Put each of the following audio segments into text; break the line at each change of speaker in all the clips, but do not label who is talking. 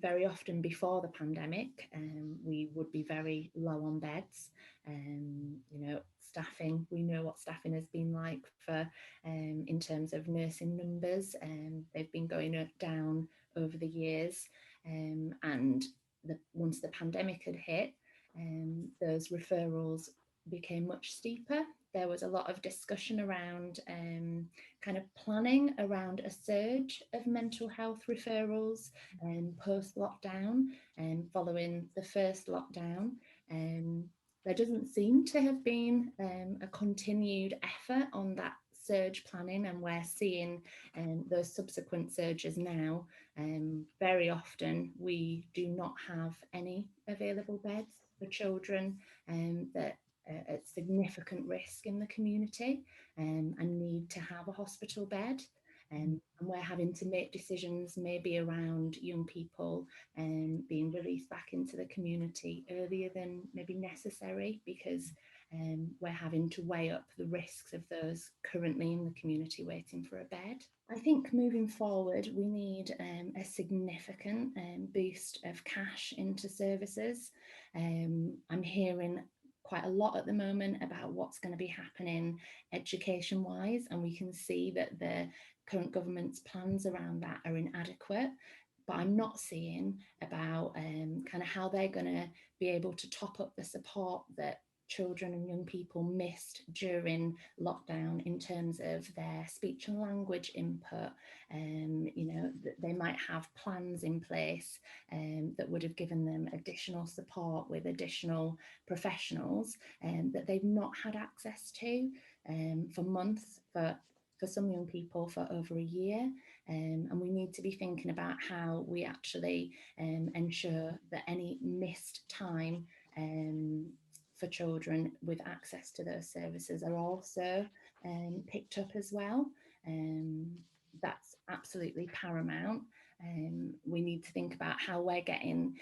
very often before the pandemic, we would be very low on beds. Staffing, we know what staffing has been like for in terms of nursing numbers, and they've been going down over the years. And once the pandemic had hit, those referrals became much steeper. There was a lot of discussion around kind of planning around a surge of mental health referrals post lockdown and following the first lockdown. Um, there doesn't seem to have been a continued effort on that surge planning, and we're seeing those subsequent surges now. Very often we do not have any available beds for children that are at significant risk in the community and need to have a hospital bed. And we're having to make decisions maybe around young people being released back into the community earlier than maybe necessary, because we're having to weigh up the risks of those currently in the community waiting for a bed. I think moving forward, we need a significant boost of cash into services. I'm hearing quite a lot at the moment about what's going to be happening education wise, and we can see that the current government's plans around that are inadequate. But I'm not seeing about kind of how they're going to be able to top up the support that children and young people missed during lockdown in terms of their speech and language input. They might have plans in place that would have given them additional support with additional professionals that they've not had access to for months, for some young people for over a year. And we need to be thinking about how we actually ensure that any missed time for children with access to those services are also picked up as well. That's absolutely paramount. We need to think about how we're getting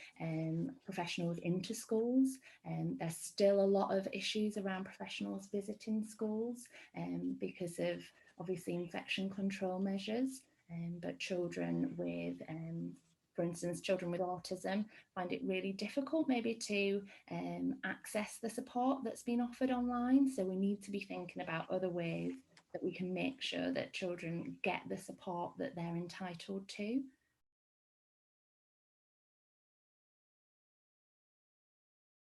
professionals into schools. There's still a lot of issues around professionals visiting schools because of obviously infection control measures, but children with for instance, children with autism find it really difficult maybe to access the support that's been offered online. So we need to be thinking about other ways that we can make sure that children get the support that they're entitled to.